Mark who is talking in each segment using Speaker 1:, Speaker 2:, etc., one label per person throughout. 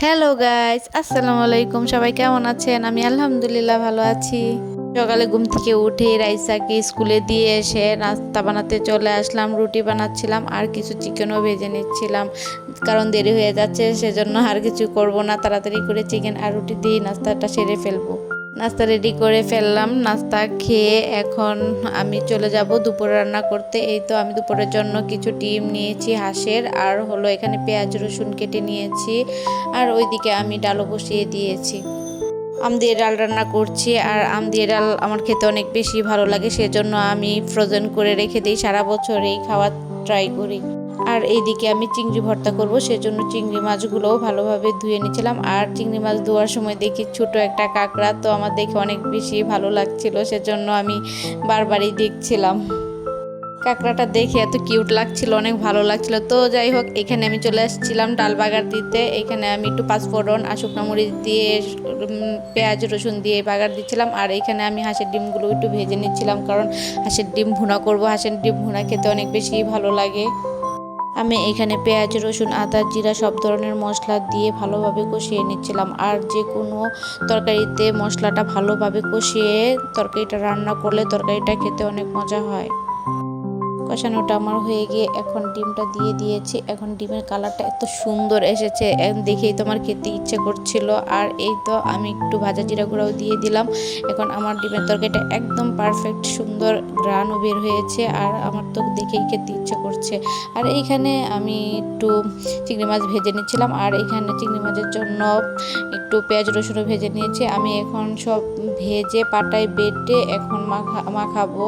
Speaker 1: Hello guys, আসসালামু আলাইকুম। সবাই কেমন আছেন? আমি আলহামদুলিল্লাহ ভালো আছি। সকালে ঘুম থেকে উঠে রাইসাকে স্কুলে দিয়ে এসে নাস্তা বানাতে চলে আসলাম। রুটি বানাচ্ছিলাম আর কিছু চিকেনও ভেজে নিচ্ছিলাম, কারণ দেরি হয়ে যাচ্ছে, সেজন্য আর কিছু করব না। তাড়াতাড়ি করে চিকেন আর রুটি দিয়ে নাস্তাটা সেরে ফেলবো। নাস্তা রেডি করে ফেললাম। নাস্তা খেয়ে এখন আমি চলে যাব দুপুরে রান্না করতে। এই তো আমি দুপুরের জন্য কিছু ডিম নিয়েছি হাঁসের, আর হলো এখানে পেঁয়াজ রসুন কেটে নিয়েছি, আর ওইদিকে আমি ডালও বসিয়ে দিয়েছি। আম দিয়ে ডাল রান্না করছি, আর আম দিয়ে ডাল আমার খেতে অনেক বেশি ভালো লাগে, সেজন্য আমি ফ্রোজেন করে রেখে দিই, সারা বছরেই খাওয়ার ট্রাই করি। আর এইদিকে আমি চিংড়ি ভর্তা করব, সেজন্য চিংড়ি মাছগুলোও ভালোভাবে ধুয়ে নিয়েছিলাম। আর চিংড়ি মাছ ধোয়ার সময় দেখি ছোট একটা কাঁকড়া, তো আমার দেখে অনেক বেশি ভালো লাগছিল, সেজন্য আমি বারবারই দেখছিলাম। কাঁকড়াটা দেখে এত কিউট লাগছিল, অনেক ভালো লাগছিল। তো যাই হোক, এখানে আমি চলে আসছিলাম ডাল বাগার দিতে। এখানে আমি একটু পাঁচফোড়ন আর শুকনো মরিচ দিয়ে পেঁয়াজ রসুন দিয়ে বাগার দিচ্ছিলাম। আর এখানে আমি হাঁসের ডিমগুলো একটু ভেজে নিচ্ছিলাম, কারণ হাঁসের ডিম ভুনা করব। হাঁসের ডিম ভুনা খেতে অনেক বেশি ভালো লাগে। আমি এখানে পেঁয়াজ রসুন আদা জিরা সব ধরনের মশলা দিয়ে ভালোভাবে কষিয়ে নিচ্ছিলাম। আর যে কোনো তরকারিতে মশলাটা ভালোভাবে কষিয়ে তরকারিটা রান্না করলে তরকারিটা খেতে অনেক মজা হয়। কষানোটা আমার হয়ে গিয়ে এখন ডিমটা দিয়ে দিয়েছি। এখন ডিমের কালারটা এত সুন্দর এসেছে, দেখেই তো আমার খেতে ইচ্ছে করছিল। আর এই তো আমি একটু ভাজা জিরা গুঁড়াও দিয়ে দিলাম। এখন আমার ডিমের তরকারিটা একদম পারফেক্ট সুন্দর গ্রানও বের হয়েছে, আর আমার তো দেখেই খেতে ইচ্ছে করছে। আর এইখানে আমি একটু চিংড়ি মাছ ভেজে নিচ্ছিলাম, আর এইখানে চিংড়ি মাছের জন্য একটু পেঁয়াজ রসুনও ভেজে নিয়েছি। আমি এখন সব ভেজে পাটায় বেটে এখন মাখাবো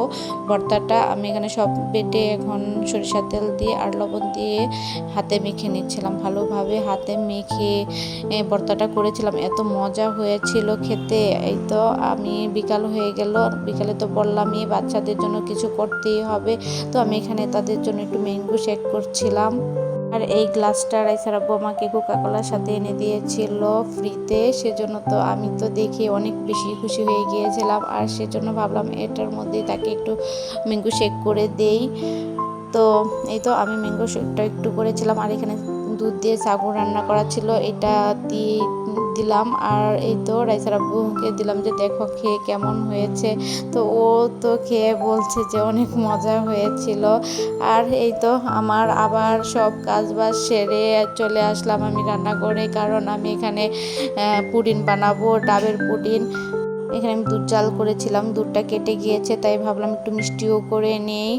Speaker 1: ভর্তাটা। আমি এখানে সব বেটে এখন সরিষার তেল দিয়ে আর লবণ দিয়ে হাতে মেখে নিচ্ছিলাম। ভালোভাবে হাতে মেখে ভর্তাটা করেছিলাম, এত মজা হয়েছিল খেতে। এই তো আমি বিকাল হয়ে গেল, বিকালে তো বললামই বাচ্চাদের জন্য কিছু করতেই হবে, তো আমি এখানে তাদের জন্য একটু ম্যাঙ্গো শেক করছিলাম। আর এই গ্লাসটা রাইসার আব্বু আমাকে কোকাকোলার সাথে এনে দিয়েছিল ফ্রিতে, সেজন্য তো আমি তো দেখে অনেক বেশি খুশি হয়ে গিয়েছিলাম। আর সেজন্য ভাবলাম এটার মধ্যে তাকে একটু ম্যাঙ্গো শেক করে দেই। তো এই তো আমি ম্যাঙ্গো শেকটা একটু করেছিলাম। আর এখানে দুধ দিয়ে সাগু রান্না করা ছিল, এটা দিয়ে দিলাম। আর এই তো রাইসার আব্বুকে দিলাম যে দেখো খেয়ে কেমন হয়েছে। তো ও তো খেয়ে বলছে যে অনেক মজা হয়েছিল। আর এই তো আমার আবার সব কাজ বাজ সেরে চলে আসলাম আমি রান্না করে, কারণ আমি এখানে পুডিং বানাবো, ডাবের পুডিং। এখানে আমি দুধ জাল করেছিলাম, দুধটা কেটে গিয়েছে, তাই ভাবলাম একটু মিষ্টিও করে নেই।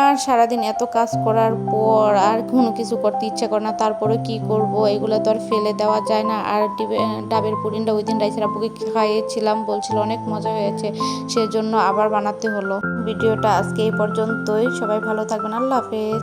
Speaker 1: আর সারাদিন এত কাজ করার পর আর কোনো কিছু করতে ইচ্ছা করে না, তারপরে কি করব, এগুলো তো আর ফেলে দেওয়া যায় না। আর ডাবের পুডিংটা ওই দিন রাইসার আপুকে খাইয়েছিলাম, বলছিল অনেক মজা হয়েছে, সেজন্য আবার বানাতে হলো। ভিডিওটা আজকে এই পর্যন্তই। সবাই ভালো থাকবেন, আল্লাহ হাফেজ।